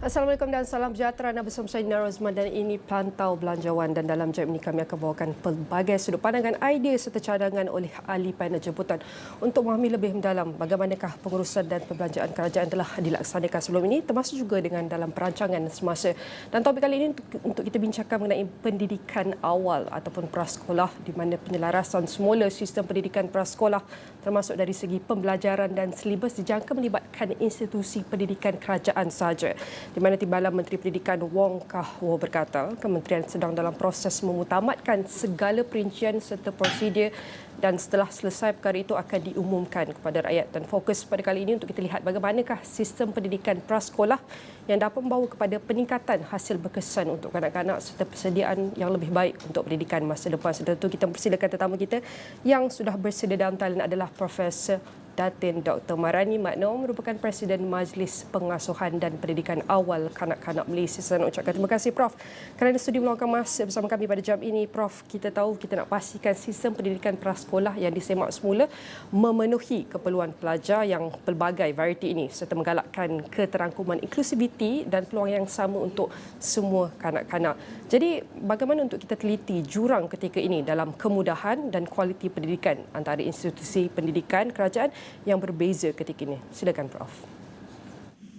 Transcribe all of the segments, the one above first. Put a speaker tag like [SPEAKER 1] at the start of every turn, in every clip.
[SPEAKER 1] Assalamualaikum dan salam sejahtera. Anda bersama saya Nina Rozman dan ini Pantau Belanjawan, dan dalam jam ini kami akan bawakan pelbagai sudut pandangan, idea serta cadangan oleh ahli panel jemputan untuk memahami lebih mendalam bagaimanakah pengurusan dan perbelanjaan kerajaan telah dilaksanakan sebelum ini, termasuk juga dengan dalam perancangan semasa. Dan topik kali ini untuk kita bincangkan mengenai pendidikan awal ataupun prasekolah, di mana penyelarasan semula sistem pendidikan prasekolah termasuk dari segi pembelajaran dan silibus dijangka melibatkan institusi pendidikan kerajaan sahaja. Di mana Timbalan Menteri Pendidikan Wong Kah Wo berkata, kementerian sedang dalam proses memutamatkan segala perincian serta prosedur, dan setelah selesai perkara itu akan diumumkan kepada rakyat. Dan fokus pada kali ini untuk kita lihat bagaimanakah sistem pendidikan prasekolah yang dapat membawa kepada peningkatan hasil berkesan untuk kanak-kanak serta persediaan yang lebih baik untuk pendidikan masa depan. Setelah itu kita mempersilakan tetamu kita yang sudah bersedia dalam talian adalah Profesor Datin Dr. Marani Makno, merupakan Presiden Majlis Pengasuhan dan Pendidikan Awal Kanak-Kanak Malaysia. Saya nak ucapkan terima kasih Prof kerana sudi meluangkan masa bersama kami pada jam ini. Prof, kita tahu kita nak pastikan sistem pendidikan prasekolah yang disemak semula memenuhi keperluan pelajar yang pelbagai variety ini serta menggalakkan keterangkuman inklusiviti dan peluang yang sama untuk semua kanak-kanak. Jadi bagaimana untuk kita teliti jurang ketika ini dalam kemudahan dan kualiti pendidikan antara institusi pendidikan kerajaan yang berbeza ketika ini? Silakan Prof.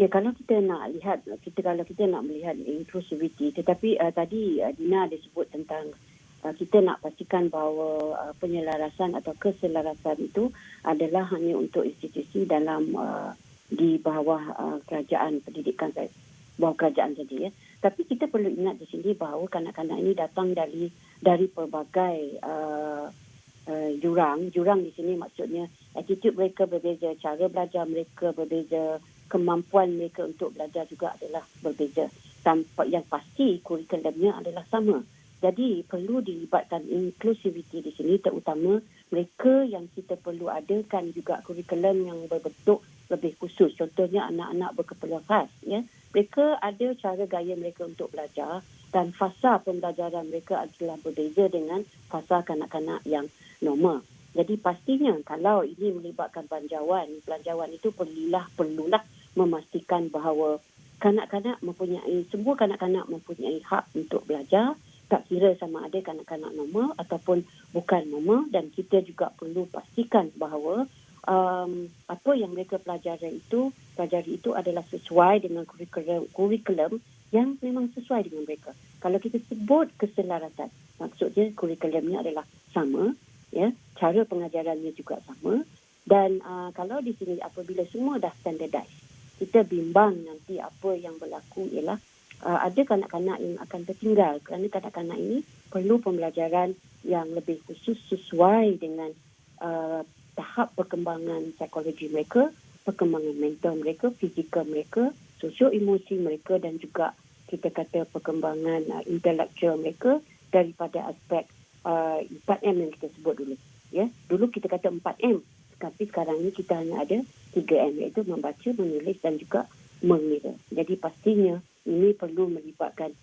[SPEAKER 2] Ya, kalau kita nak lihat, kalau kita nak melihat inklusiviti, tetapi tadi Dina ada sebut tentang kita nak pastikan bahawa penyelarasan atau keselarasan itu adalah hanya untuk institusi dalam di bawah kerajaan pendidikan, bawah kerajaan saja, ya. Tapi kita perlu ingat di sini bahawa kanak-kanak ini datang dari pelbagai jurang. Jurang di sini maksudnya attitude mereka berbeza, cara belajar mereka berbeza, kemampuan mereka untuk belajar juga adalah berbeza. Tanpa yang pasti kurikulumnya adalah sama. Jadi perlu dilibatkan inklusiviti di sini, terutama mereka yang kita perlu adakan juga kurikulum yang berbentuk lebih khusus. Contohnya anak-anak berkeperluan khas, ya. Mereka ada cara gaya mereka untuk belajar dan fasa pembelajaran mereka adalah berbeza dengan fasa kanak-kanak yang normal. Jadi pastinya kalau ini melibatkan belanjawan itu perlulah memastikan bahawa semua kanak-kanak mempunyai hak untuk belajar, tak kira sama ada kanak-kanak normal ataupun bukan normal, dan kita juga perlu pastikan bahawa apa yang mereka pelajari itu adalah sesuai dengan kurikulum yang memang sesuai dengan mereka. Kalau kita sebut keselarasan, maksudnya kurikulumnya adalah sama, ya, cara pengajarannya juga sama, dan kalau di sini apabila semua dah standardized, kita bimbang nanti apa yang berlaku ialah ada kanak-kanak yang akan tertinggal kerana kanak-kanak ini perlu pembelajaran yang lebih khusus sesuai dengan tahap perkembangan psikologi mereka, perkembangan mental mereka, fizikal mereka, sosio-emosi mereka, dan juga kita kata perkembangan intelektual mereka daripada aspek 4M yang kita sebut dulu. Ya, dulu kita kata 4M, tapi sekarang ni kita hanya ada 3M, iaitu membaca, menulis dan juga mengira. Jadi pastinya ini perlu melibatkan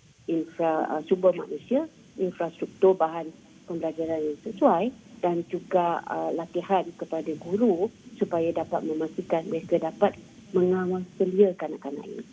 [SPEAKER 2] sumber manusia, infrastruktur bahan pembelajaran yang sesuai, dan juga latihan kepada guru supaya dapat memastikan mereka dapat mengawal selia kanak-kanak ini.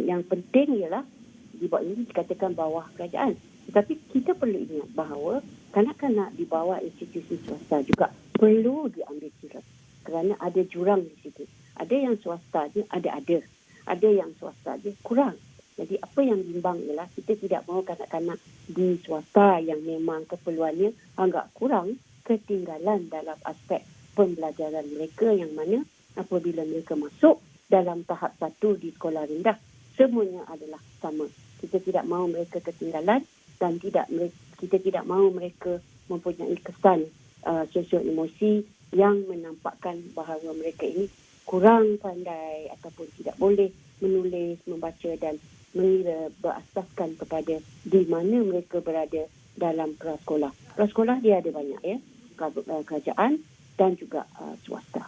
[SPEAKER 2] Yang penting ialah di bawah ini dikatakan bawah kerajaan. Tetapi kita perlu ingat bahawa kanak-kanak di bawah institusi swasta juga perlu diambil kira, kerana ada jurang di situ. Ada yang swasta je, ada yang swasta je kurang. Jadi apa yang bimbang ialah kita tidak mahu kanak-kanak di swasta yang memang keperluannya agak kurang ketinggalan dalam aspek pembelajaran mereka, yang mana apabila mereka masuk dalam tahap 1 di sekolah rendah, semuanya adalah sama. Kita tidak mahu mereka ketinggalan, dan kita tidak mahu mereka mempunyai kesan sosio-emosi yang menampakkan bahawa mereka ini kurang pandai ataupun tidak boleh menulis, membaca dan mengira, berasaskan kepada di mana mereka berada dalam prasekolah. Prasekolah dia ada banyak, ya, kerajaan dan juga swasta.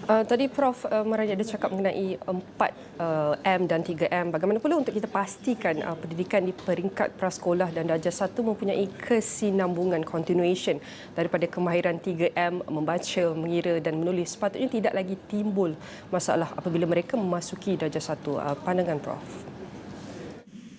[SPEAKER 1] Tadi Prof Meraja ada cakap mengenai 4M dan 3M. Bagaimana pula untuk kita pastikan pendidikan di peringkat prasekolah dan darjah 1 mempunyai kesinambungan continuation daripada kemahiran 3M membaca, mengira dan menulis, sepatutnya tidak lagi timbul masalah apabila mereka memasuki darjah 1. Pandangan Prof.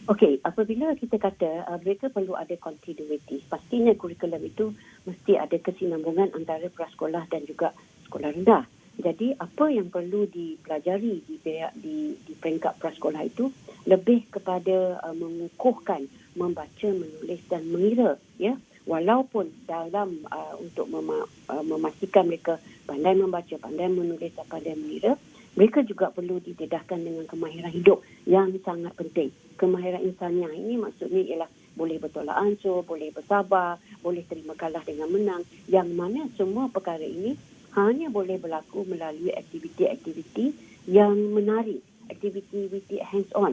[SPEAKER 2] Okey, apabila kita kata mereka perlu ada continuity, pastinya kurikulum itu mesti ada kesinambungan antara prasekolah dan juga sekolah rendah. Jadi apa yang perlu dipelajari di peringkat prasekolah itu lebih kepada mengukuhkan membaca, menulis dan mengira, ya. Walaupun dalam untuk memastikan mereka pandai membaca, pandai menulis dan pandai mengira, mereka juga perlu didedahkan dengan kemahiran hidup yang sangat penting. Kemahiran insaniah ini maksudnya ialah boleh bertolak ansur, boleh bersabar, boleh terima kalah dengan menang, yang mana semua perkara ini hanya boleh berlaku melalui aktiviti-aktiviti yang menarik, aktiviti hands-on.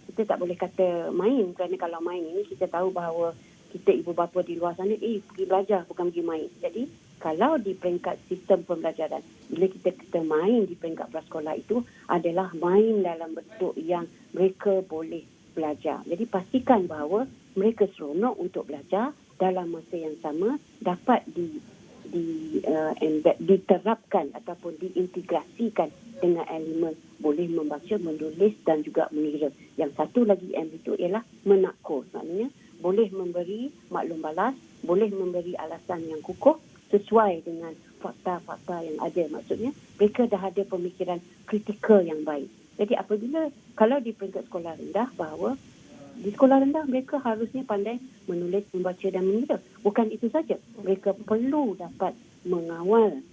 [SPEAKER 2] Kita tak boleh kata main, kerana kalau main ini kita tahu bahawa kita ibu bapa di luar sana, pergi belajar bukan pergi main. Jadi kalau di peringkat sistem pembelajaran, bila kita main di peringkat prasekolah itu adalah main dalam bentuk yang mereka boleh belajar. Jadi pastikan bahawa mereka seronok untuk belajar dalam masa yang sama dapat diterapkan ataupun diintegrasikan dengan elemen boleh membaca, menulis dan juga mengira. Yang satu lagi M itu ialah menakul. Maknanya boleh memberi maklum balas, boleh memberi alasan yang kukuh sesuai dengan fakta-fakta yang ada. Maksudnya mereka dah ada pemikiran kritikal yang baik. Jadi apabila kalau di peringkat sekolah rendah, bahawa di sekolah rendah mereka harusnya pandai menulis, membaca dan mengira. Bukan itu saja, mereka perlu dapat mengawal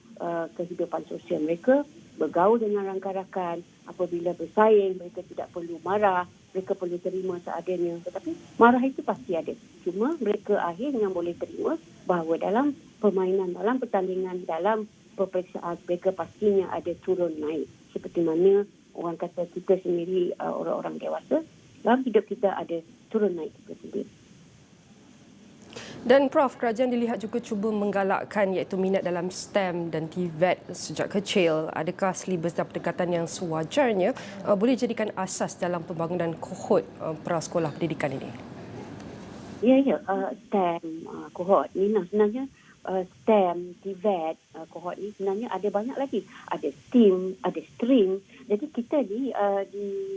[SPEAKER 2] kehidupan sosial mereka, bergaul dengan rakan-rakan. Apabila bersaing, mereka tidak perlu marah, mereka perlu terima seadanya. Tetapi marah itu pasti ada. Cuma mereka akhirnya boleh terima bahawa dalam permainan, dalam pertandingan, dalam peperiksaan, mereka pastinya ada turun naik. Seperti mana orang kata kita sendiri, orang-orang dewasa, dalam hidup kita ada turun naik seperti itu.
[SPEAKER 1] Dan Prof, kerajaan dilihat juga cuba menggalakkan iaitu minat dalam STEM dan TVET sejak kecil. Adakah silibus dan pendekatan yang sewajarnya boleh jadikan asas dalam pembangunan kohort prasekolah pendidikan ini?
[SPEAKER 2] Ya, STEM kohort ni sebenarnya STEM, TVET, kohort ni sebenarnya ada banyak lagi. Ada STEAM, ada STREAM. Jadi kita ni,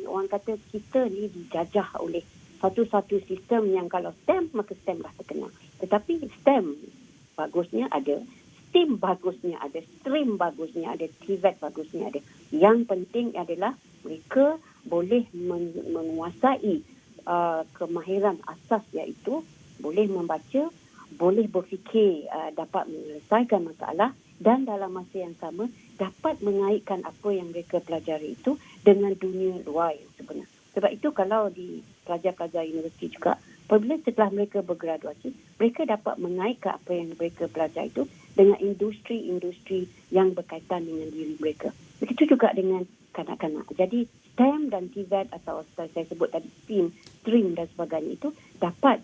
[SPEAKER 2] orang kata kita ni dijajah oleh satu-satu sistem yang kalau STEM, maka STEM lah terkenal. Tetapi STEM bagusnya ada, STEAM bagusnya ada, STREAM bagusnya ada, TVET bagusnya ada. Yang penting adalah mereka boleh menguasai kemahiran asas, iaitu boleh membaca, boleh berfikir, dapat menyelesaikan masalah dan dalam masa yang sama dapat mengaitkan apa yang mereka pelajari itu dengan dunia luar yang sebenar. Sebab itu kalau di pelajar-pelajar universiti juga, apabila setelah mereka bergraduasi, mereka dapat mengaitkan apa yang mereka belajar itu dengan industri-industri yang berkaitan dengan diri mereka. Begitu juga dengan kanak-kanak. Jadi STEM dan TVET atau saya sebut tadi STEAM, STREAM dan sebagainya itu dapat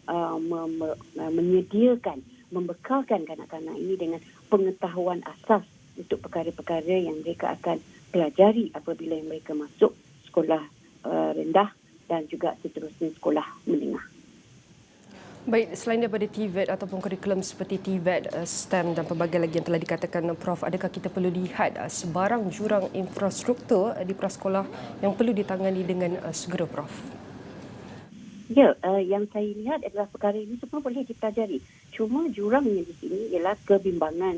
[SPEAKER 2] menyediakan, membekalkan kanak-kanak ini dengan pengetahuan asas untuk perkara-perkara yang mereka akan pelajari apabila mereka masuk sekolah rendah dan juga seterusnya sekolah menengah.
[SPEAKER 1] Baik, selain daripada TVET ataupun kurikulum seperti TVET, STEM dan pelbagai lagi yang telah dikatakan Prof, adakah kita perlu lihat sebarang jurang infrastruktur di prasekolah yang perlu ditangani dengan segera, Prof?
[SPEAKER 2] Ya, yang saya lihat adalah perkara ini semua boleh dipelajari. Cuma jurangnya di sini ialah kebimbangan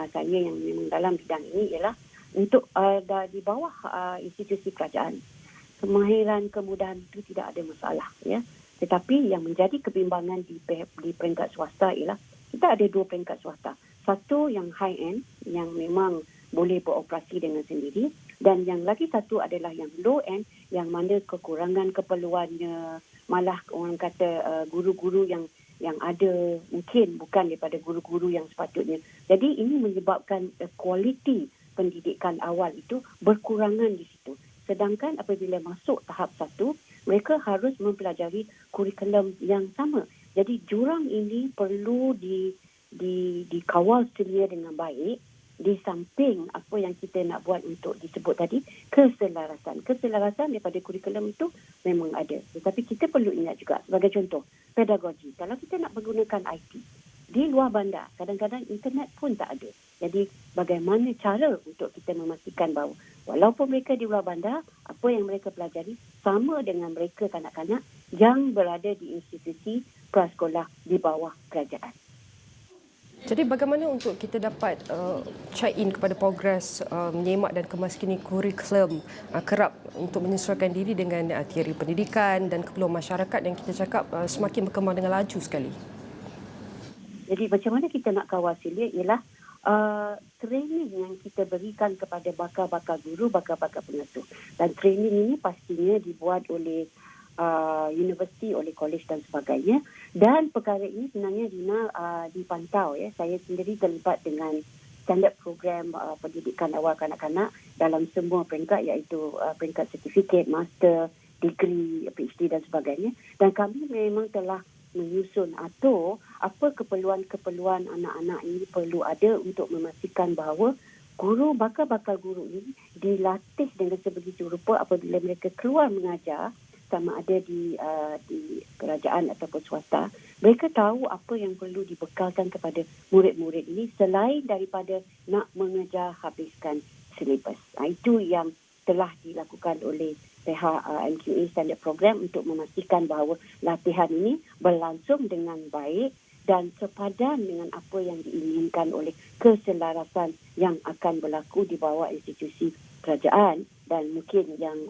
[SPEAKER 2] saya yang memang dalam bidang ini ialah untuk di bawah institusi kerajaan. Kemahiran, kemudahan itu tidak ada masalah, ya. Tetapi yang menjadi kebimbangan di peringkat swasta ialah kita ada dua peringkat swasta. Satu yang high end yang memang boleh beroperasi dengan sendiri, dan yang lagi satu adalah yang low end yang mana kekurangan keperluannya, malah orang kata guru-guru yang ada mungkin bukan daripada guru-guru yang sepatutnya. Jadi ini menyebabkan kualiti pendidikan awal itu berkurangan di situ. Sedangkan apabila masuk tahap satu, mereka harus mempelajari kurikulum yang sama. Jadi jurang ini perlu dikawal sedia dengan baik, di samping apa yang kita nak buat untuk disebut tadi, keselarasan. Keselarasan daripada kurikulum itu memang ada. Tetapi kita perlu ingat juga, sebagai contoh, pedagogi. Kalau kita nak menggunakan IT, di luar bandar, kadang-kadang internet pun tak ada. Jadi, bagaimana cara untuk kita memastikan bahawa walaupun mereka di luar bandar, apa yang mereka pelajari sama dengan mereka kanak-kanak yang berada di institusi prasekolah di bawah kerajaan.
[SPEAKER 1] Jadi bagaimana untuk kita dapat check in kepada progres menyemak dan kemaskini kurikulum kerap untuk menyesuaikan diri dengan teori pendidikan dan keperluan masyarakat yang kita cakap semakin berkembang dengan laju sekali?
[SPEAKER 2] Jadi macam mana kita nak kawal Celia ialah training yang kita berikan kepada bakal-bakal guru, bakal-bakal pengasuh. Dan training ini pastinya dibuat oleh universiti, oleh kolej dan sebagainya. Dan perkara ini sebenarnya Dina dipantau. Ya. Saya sendiri terlibat dengan standard program pendidikan awal kanak-kanak dalam semua peringkat, iaitu peringkat sertifikat, master, degree, PhD dan sebagainya. Dan kami memang telah menyusun atau apa keperluan-keperluan anak-anak ini perlu ada untuk memastikan bahawa guru, bakal-bakal guru ini dilatih dengan sebegitu rupa apabila mereka keluar mengajar, sama ada di kerajaan ataupun swasta, mereka tahu apa yang perlu dibekalkan kepada murid-murid ini selain daripada nak mengejar habiskan silibus. Itu yang telah dilakukan oleh pihak MQA Standard Program untuk memastikan bahawa latihan ini berlangsung dengan baik dan sepadan dengan apa yang diinginkan oleh keselarasan yang akan berlaku di bawah institusi kerajaan. Dan mungkin yang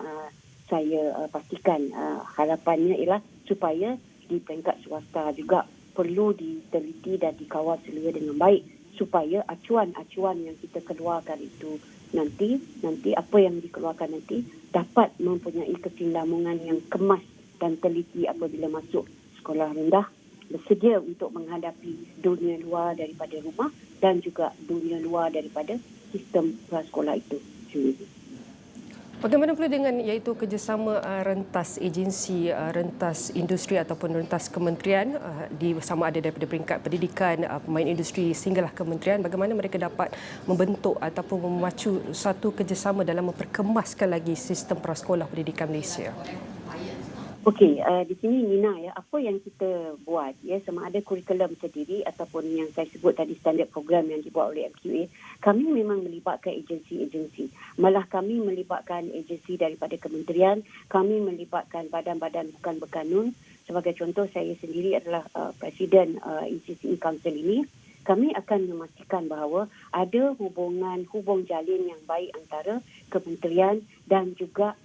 [SPEAKER 2] saya pastikan harapannya ialah supaya di peringkat swasta juga perlu diteliti dan dikawal selia dengan baik supaya acuan-acuan yang kita keluarkan itu nanti apa yang dikeluarkan nanti dapat mempunyai kesinambungan yang kemas dan teliti apabila masuk sekolah rendah, bersedia untuk menghadapi dunia luar daripada rumah dan juga dunia luar daripada sistem prasekolah itu.
[SPEAKER 1] Bagaimana pula dengan iaitu kerjasama rentas agensi, rentas industri ataupun rentas kementerian sama ada daripada peringkat pendidikan, pemain industri sehinggalah kementerian, bagaimana mereka dapat membentuk ataupun memacu satu kerjasama dalam memperkemaskan lagi sistem prasekolah pendidikan Malaysia?
[SPEAKER 2] Okey, di sini Nina ya, apa yang kita buat ya, sama ada kurikulum sendiri ataupun yang saya sebut tadi standard program yang dibuat oleh MQA, kami memang melibatkan agensi-agensi. Malah kami melibatkan agensi daripada kementerian, kami melibatkan badan-badan bukan berkanun. Sebagai contoh, saya sendiri adalah presiden ECCE Council ini. Kami akan memastikan bahawa ada hubung jalin yang baik antara kementerian dan juga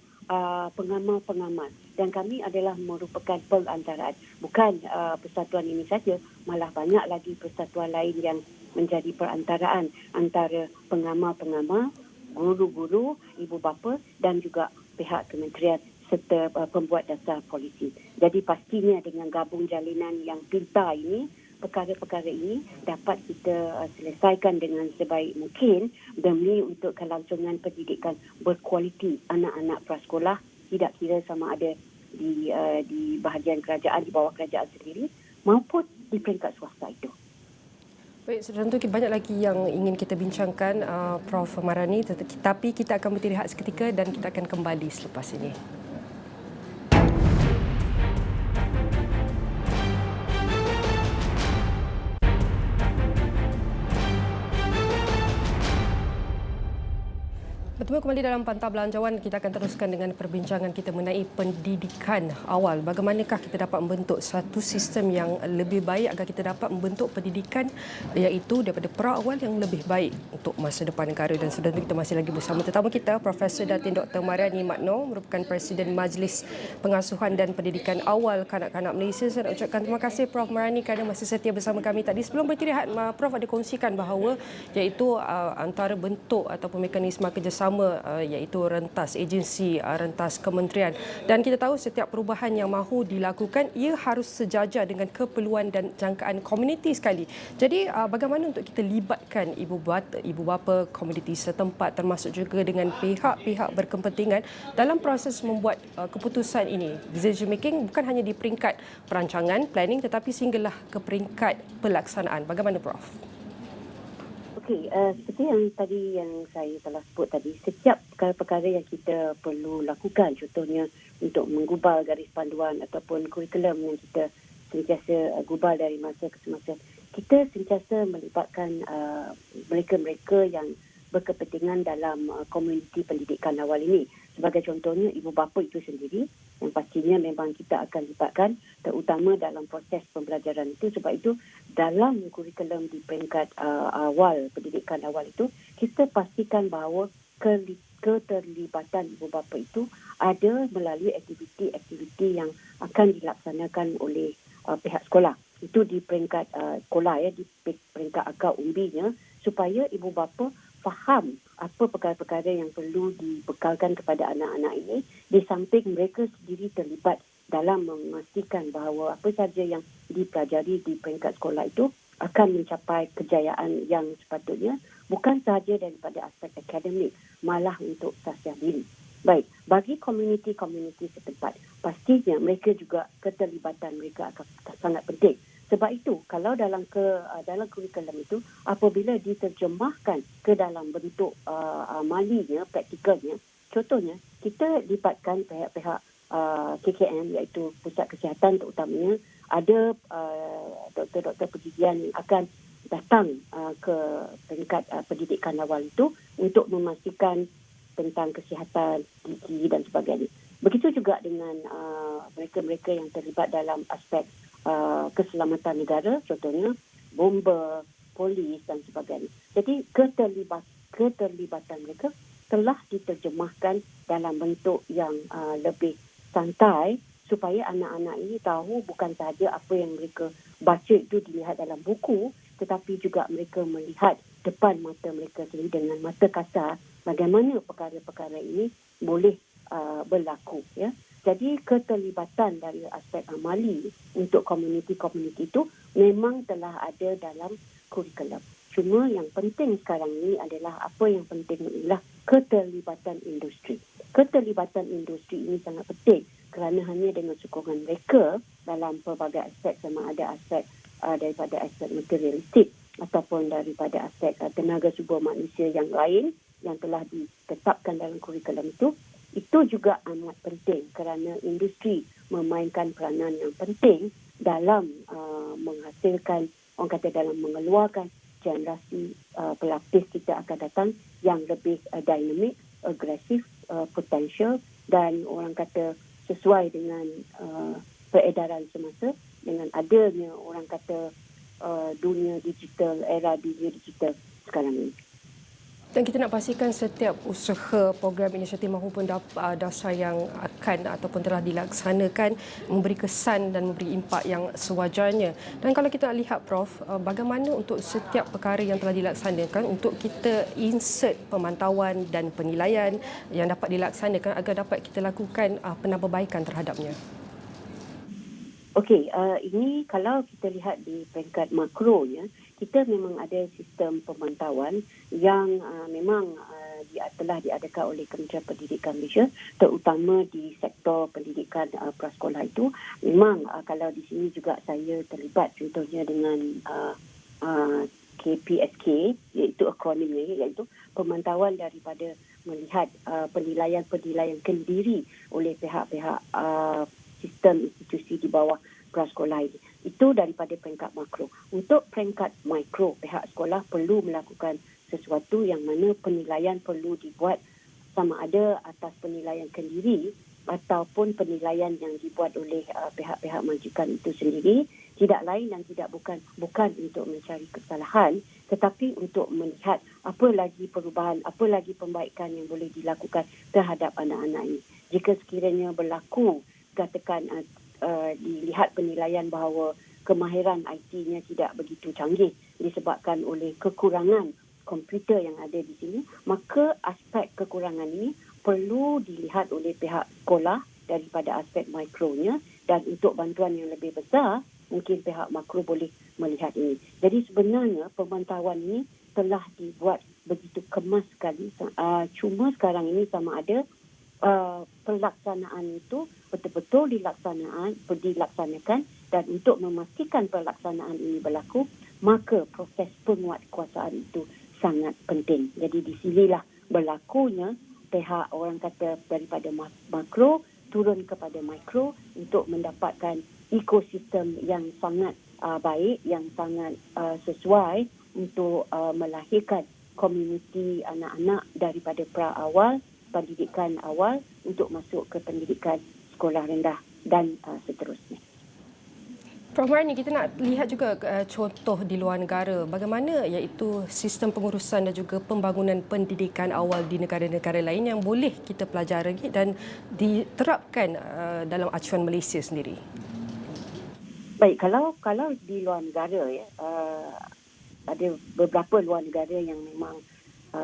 [SPEAKER 2] pengamal-pengamal. Dan kami adalah merupakan perantaraan. Bukan persatuan ini saja, malah banyak lagi persatuan lain yang menjadi perantaraan antara pengamal-pengamal, guru-guru, ibu bapa dan juga pihak kementerian serta pembuat dasar polisi. Jadi pastinya dengan gabung jalinan yang pintar ini, perkara-perkara ini dapat kita selesaikan dengan sebaik mungkin demi untuk kelangsungan pendidikan berkualiti anak-anak prasekolah, tidak kira sama ada di bahagian kerajaan, di bawah kerajaan sendiri maupun di peringkat swasta itu.
[SPEAKER 1] Baik, tentu banyak lagi yang ingin kita bincangkan Prof. Marani, tetapi kita akan berhenti rehat seketika dan kita akan kembali selepas ini. Bertemu kembali dalam Pantau Belanjawan, kita akan teruskan dengan perbincangan kita mengenai pendidikan awal. Bagaimanakah kita dapat membentuk satu sistem yang lebih baik agar kita dapat membentuk pendidikan iaitu daripada pra-awal yang lebih baik untuk masa depan negara. Dan sudah kita masih lagi bersama tetamu kita, Profesor Datin Dr. Mariani Magno, merupakan Presiden Majlis Pengasuhan dan Pendidikan Awal Kanak-Kanak Malaysia. Saya nak ucapkan terima kasih Prof. Mariani kerana masih setia bersama kami tadi. Sebelum beristirahat, Prof ada kongsikan bahawa iaitu antara bentuk ataupun mekanisme kerjasama iaitu rentas agensi, rentas kementerian, dan kita tahu setiap perubahan yang mahu dilakukan ia harus sejajar dengan keperluan dan jangkaan komuniti sekali. Jadi bagaimana untuk kita libatkan ibu bapa komuniti setempat termasuk juga dengan pihak-pihak berkepentingan dalam proses membuat keputusan ini, decision making bukan hanya di peringkat perancangan, planning, tetapi sehinggalah ke peringkat pelaksanaan. Bagaimana Prof?
[SPEAKER 2] Okey, seperti yang tadi yang saya telah sebut tadi, setiap perkara-perkara yang kita perlu lakukan, contohnya untuk menggubal garis panduan ataupun kurikulum yang kita sentiasa gubal dari masa ke semasa, kita sentiasa melibatkan mereka-mereka yang berkepentingan dalam komuniti pendidikan awal ini. Sebagai contohnya, ibu bapa itu sendiri yang pastinya memang kita akan libatkan terutama dalam proses pembelajaran itu. Sebab itu dalam kurikulum di peringkat awal, pendidikan awal itu, kita pastikan bahawa keterlibatan ibu bapa itu ada melalui aktiviti-aktiviti yang akan dilaksanakan oleh pihak sekolah. Itu di peringkat sekolah, di peringkat akar umbinya, supaya ibu bapa faham apa perkara-perkara yang perlu dibekalkan kepada anak-anak ini, di samping mereka sendiri terlibat dalam memastikan bahawa apa sahaja yang dipelajari di peringkat sekolah itu akan mencapai kejayaan yang sepatutnya, bukan sahaja daripada aspek akademik, malah untuk tahsiah diri. Baik, bagi komuniti-komuniti setempat, pastinya mereka juga keterlibatan mereka akan sangat penting. Sebab itu, kalau dalam kurikulum itu, apabila diterjemahkan ke dalam bentuk amalinya, praktikalnya, contohnya, kita libatkan pihak-pihak KKM, iaitu Pusat Kesihatan terutamanya, ada doktor-doktor pendidikan yang akan datang ke peringkat pendidikan awal itu untuk memastikan tentang kesihatan, gizi dan sebagainya. Begitu juga dengan mereka-mereka yang terlibat dalam aspek keselamatan negara, contohnya bomba, polis dan sebagainya. Jadi keterlibatan mereka telah diterjemahkan dalam bentuk yang lebih santai, supaya anak-anak ini tahu bukan sahaja apa yang mereka baca itu dilihat dalam buku, tetapi juga mereka melihat depan mata mereka sendiri dengan mata kasar bagaimana perkara-perkara ini boleh berlaku, ya. Jadi keterlibatan dari aspek amali untuk komuniti-komuniti itu memang telah ada dalam kurikulum. Cuma yang penting sekarang ini adalah apa yang penting ialah keterlibatan industri. Keterlibatan industri ini sangat penting kerana hanya dengan sokongan mereka dalam pelbagai aspek, sama ada aspek daripada aspek materialistik ataupun daripada aspek tenaga sumber manusia yang lain yang telah ditetapkan dalam kurikulum itu juga amat penting kerana industri memainkan peranan yang penting dalam menghasilkan, orang kata dalam mengeluarkan generasi pelapis kita akan datang yang lebih dinamik, agresif, potensial dan orang kata sesuai dengan peredaran semasa, dengan adanya orang kata dunia digital, era dunia digital sekarang ini.
[SPEAKER 1] Dan kita nak pastikan setiap usaha program inisiatif maupun dasar yang akan ataupun telah dilaksanakan memberi kesan dan memberi impak yang sewajarnya. Dan kalau kita nak lihat, Prof, bagaimana untuk setiap perkara yang telah dilaksanakan untuk kita insert pemantauan dan penilaian yang dapat dilaksanakan agar dapat kita lakukan penambahbaikan terhadapnya?
[SPEAKER 2] Okey, ini kalau kita lihat di peringkat makronya, kita memang ada sistem pemantauan yang memang telah diadakan oleh Kementerian Pendidikan Malaysia, terutama di sektor pendidikan prasekolah itu. Memang kalau di sini juga saya terlibat contohnya dengan KPSK, iaitu akronimnya, iaitu pemantauan daripada melihat penilaian-penilaian kendiri oleh pihak-pihak sistem institusi di bawah prasekolah ini. Itu daripada peringkat makro. Untuk peringkat mikro, pihak sekolah perlu melakukan sesuatu yang mana penilaian perlu dibuat sama ada atas penilaian kendiri ataupun penilaian yang dibuat oleh pihak-pihak majikan itu sendiri. Tidak lain dan tidak bukan untuk mencari kesalahan, tetapi untuk melihat apa lagi perubahan, apa lagi pembaikan yang boleh dilakukan terhadap anak-anak ini. Jika sekiranya berlaku, katakan dilihat penilaian bahawa kemahiran IT-nya tidak begitu canggih disebabkan oleh kekurangan komputer yang ada di sini, maka aspek kekurangan ini perlu dilihat oleh pihak sekolah daripada aspek mikronya, dan untuk bantuan yang lebih besar mungkin pihak makro boleh melihat ini. Jadi sebenarnya pemantauan ini telah dibuat begitu kemas sekali. Cuma sekarang ini sama ada pelaksanaan itu betul-betul dilaksanakan, dan untuk memastikan pelaksanaan ini berlaku, maka proses penguatkuasaan itu sangat penting. Jadi di sinilah berlakunya pihak orang kata daripada makro turun kepada mikro untuk mendapatkan ekosistem yang sangat baik, yang sangat sesuai untuk melahirkan komuniti anak-anak daripada pra-awal, pendidikan awal untuk masuk ke pendidikan sekolah rendah dan seterusnya.
[SPEAKER 1] Prof Marni, kita nak lihat juga contoh di luar negara bagaimana iaitu sistem pengurusan dan juga pembangunan pendidikan awal di negara-negara lain yang boleh kita pelajari dan diterapkan dalam acuan Malaysia sendiri.
[SPEAKER 2] Baik, kalau di luar negara ya, ada beberapa luar negara yang memang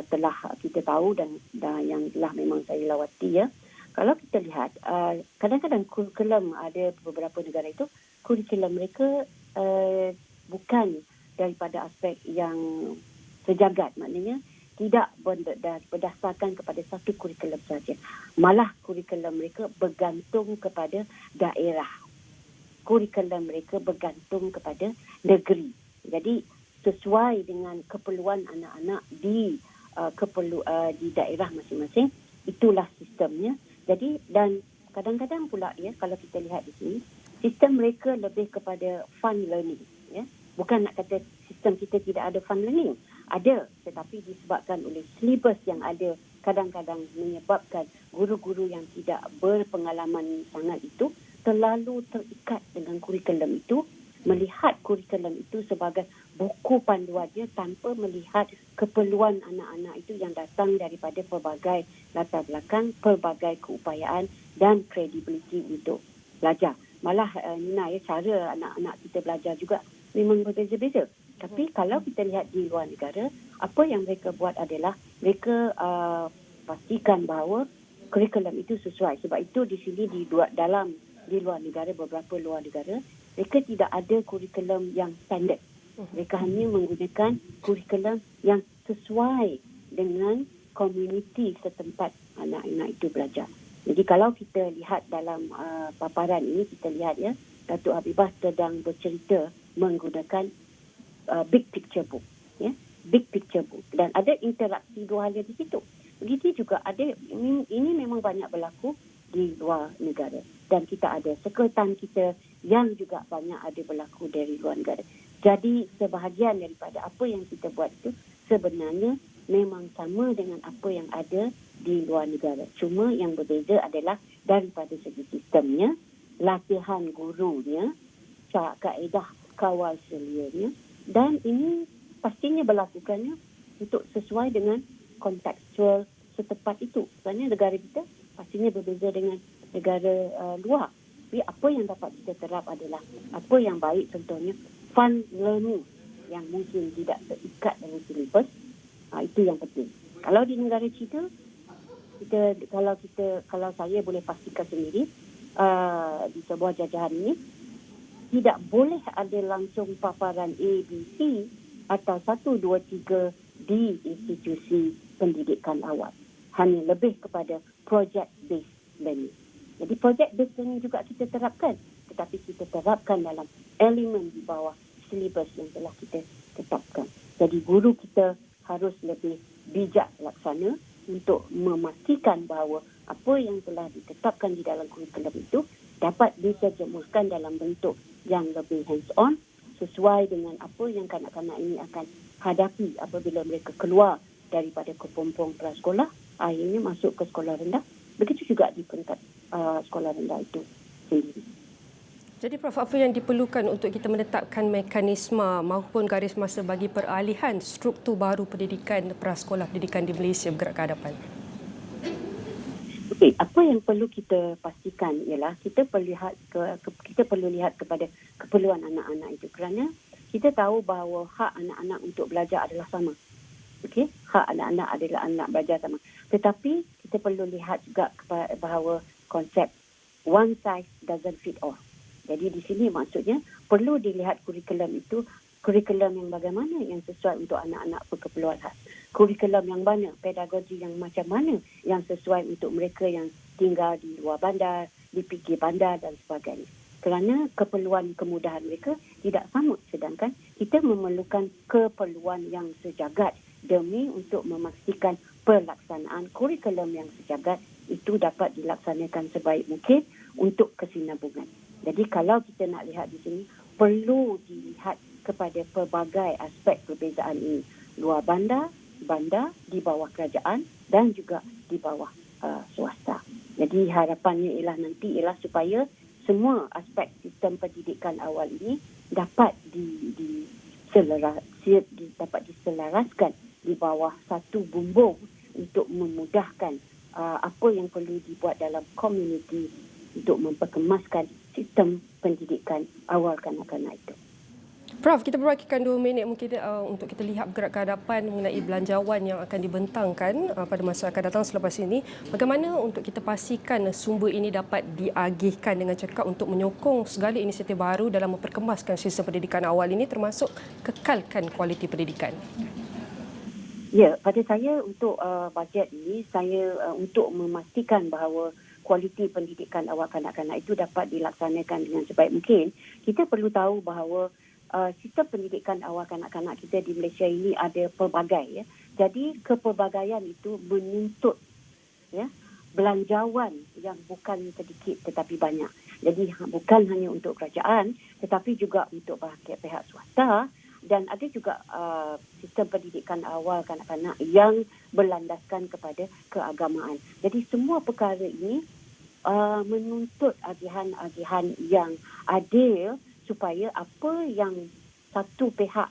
[SPEAKER 2] telah kita tahu dan yang telah memang saya lawati ya. Kalau kita lihat, kadang-kadang kurikulum ada beberapa negara itu, kurikulum mereka bukan daripada aspek yang sejagat. Maknanya tidak berdasarkan kepada satu kurikulum saja. Malah kurikulum mereka bergantung kepada daerah. Kurikulum mereka bergantung kepada negeri. Jadi sesuai dengan keperluan anak-anak di daerah masing-masing, itulah sistemnya. Jadi dan kadang-kadang pula ya, kalau kita lihat di sini, sistem mereka lebih kepada fun learning. Ya. Bukan nak kata sistem kita tidak ada fun learning. Ada, tetapi disebabkan oleh silibus yang ada, kadang-kadang menyebabkan guru-guru yang tidak berpengalaman sangat itu terlalu terikat dengan kurikulum itu, melihat kurikulum itu sebagai buku panduannya tanpa melihat keperluan anak-anak itu yang datang daripada pelbagai latar belakang, pelbagai keupayaan dan kredibiliti untuk belajar. Malah Nina, ya, cara anak-anak kita belajar juga memang berbeza-beza. Tapi kalau kita lihat di luar negara, apa yang mereka buat adalah mereka pastikan bahawa kurikulum itu sesuai. Sebab itu di sini di luar negara, beberapa luar negara, mereka tidak ada kurikulum yang standard. Mereka hanya menggunakan kurikulum yang sesuai dengan komuniti setempat anak-anak itu belajar. Jadi kalau kita lihat dalam paparan ini, kita lihat ya, Datuk Habibah sedang bercerita menggunakan big picture book. Ya, big picture book. Dan ada interaksi dua hal di situ. Begitu juga ada, ini memang banyak berlaku di luar negara. Dan kita ada sekretan kita yang juga banyak ada berlaku dari luar negara. Jadi sebahagian daripada apa yang kita buat itu sebenarnya memang sama dengan apa yang ada di luar negara. Cuma yang berbeza adalah daripada segi sistemnya, latihan gurunya, kaedah kawal selianya, dan ini pastinya berlakukannya untuk sesuai dengan kontekstual setempat itu. Kerana negara kita pastinya berbeza dengan negara luar. Tapi apa yang dapat kita terap adalah apa yang baik, contohnya fun learning yang mungkin tidak terikat dengan silibus. Itu yang penting. Kalau di negara China, kalau saya boleh pastikan sendiri, di sebuah jajahan ini tidak boleh ada langsung paparan A, B, C atau 1, 2, 3 di institusi pendidikan awal. Hanya lebih kepada project-based learning. Jadi project-based learning juga kita terapkan. Tetapi kita terapkan dalam elemen di bawah silibus yang telah kita tetapkan. Jadi guru kita harus lebih bijak laksana untuk memastikan bahawa apa yang telah ditetapkan di dalam kurikulum itu dapat diterjemahkan dalam bentuk yang lebih hands-on sesuai dengan apa yang kanak-kanak ini akan hadapi apabila mereka keluar daripada kepompong prasekolah, akhirnya masuk ke sekolah rendah. Begitu juga di peringkat sekolah rendah itu sendiri.
[SPEAKER 1] Jadi Prof, apa yang diperlukan untuk kita menetapkan mekanisme maupun garis masa bagi peralihan struktur baru pendidikan prasekolah pendidikan di Malaysia bergerak ke hadapan?
[SPEAKER 2] Okey, apa yang perlu kita pastikan ialah kita perlu lihat kepada keperluan anak-anak itu, kerana kita tahu bahawa hak anak-anak untuk belajar adalah sama. Okey, hak anak-anak adalah anak belajar sama. Tetapi kita perlu lihat juga bahawa konsep one size doesn't fit all. Jadi di sini maksudnya perlu dilihat kurikulum itu, kurikulum yang bagaimana yang sesuai untuk anak-anak berkeperluan khas. Kurikulum yang mana, pedagogi yang macam mana yang sesuai untuk mereka yang tinggal di luar bandar, di pinggir bandar dan sebagainya. Kerana keperluan kemudahan mereka tidak sama, sedangkan kita memerlukan keperluan yang sejagat demi untuk memastikan pelaksanaan kurikulum yang sejagat itu dapat dilaksanakan sebaik mungkin untuk kesinambungan. Jadi kalau kita nak lihat di sini, perlu dilihat kepada pelbagai aspek perbezaan ini. Luar bandar, bandar di bawah kerajaan dan juga di bawah swasta. Jadi harapannya ialah supaya semua aspek sistem pendidikan awal ini dapat diselaraskan di bawah satu bumbung untuk memudahkan apa yang perlu dibuat dalam komuniti untuk memperkemaskan sistem pendidikan awal kanak-kanak itu.
[SPEAKER 1] Prof, kita berbaktikan 2 minit mungkin untuk kita lihat bergerak ke hadapan mengenai belanjawan yang akan dibentangkan pada masa akan datang selepas ini. Bagaimana untuk kita pastikan sumber ini dapat diagihkan dengan cekap untuk menyokong segala inisiatif baru dalam memperkemaskan sistem pendidikan awal ini, termasuk kekalkan kualiti pendidikan?
[SPEAKER 2] Ya, pada saya untuk bajet ini, saya untuk memastikan bahawa kualiti pendidikan awal kanak-kanak itu dapat dilaksanakan dengan sebaik mungkin, kita perlu tahu bahawa sistem pendidikan awal kanak-kanak kita di Malaysia ini ada pelbagai. Ya. Jadi kepelbagaian itu menuntut belanjawan yang bukan sedikit tetapi banyak. Jadi bukan hanya untuk kerajaan tetapi juga untuk pihak swasta, dan ada juga sistem pendidikan awal kanak-kanak yang berlandaskan kepada keagamaan. Jadi semua perkara ini menuntut agihan-agihan yang adil supaya apa yang satu pihak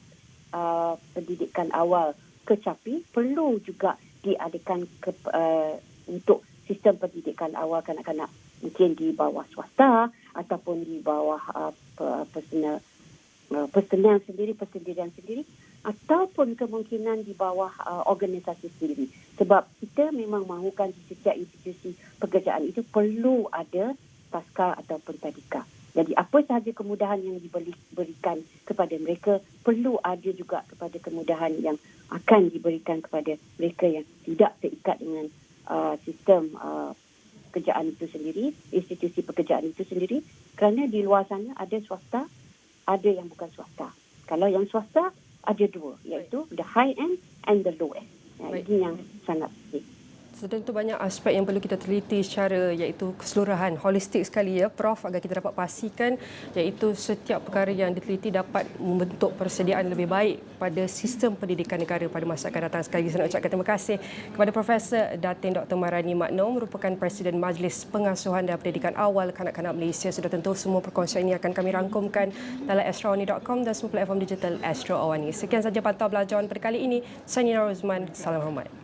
[SPEAKER 2] pendidikan awal kecapi perlu juga diadakan untuk sistem pendidikan awal kanak-kanak, mungkin di bawah swasta ataupun di bawah persendirian sendiri ataupun kemungkinan di bawah organisasi sendiri. Sebab kita memang mahukan di setiap institusi pekerjaan itu perlu ada taska ataupun tadika. Jadi apa sahaja kemudahan yang diberikan kepada mereka, perlu ada juga kepada kemudahan yang akan diberikan kepada mereka yang tidak terikat dengan sistem pekerjaan itu sendiri, institusi pekerjaan itu sendiri, kerana di luar sana ada swasta, ada yang bukan swasta. Kalau yang swasta ada dua, iaitu the high end and the low end. Ini yang sangat penting.
[SPEAKER 1] Tentu banyak aspek yang perlu kita teliti secara iaitu keseluruhan, holistik sekali ya Prof, agar kita dapat pastikan iaitu setiap perkara yang diteliti dapat membentuk persediaan lebih baik pada sistem pendidikan negara pada masa akan datang. Sekali lagi saya nak ucapkan terima kasih kepada Profesor Datin Dr. Marani Makno, merupakan Presiden Majlis Pengasuhan dan Pendidikan Awal Kanak-Kanak Malaysia. Sudah tentu semua perkongsian ini akan kami rangkumkan dalam astroawani.com dan semua platform digital Astro Awani. Sekian saja Pantau Belajaran pada kali ini. Saya Nina Rosman. Salam hormat.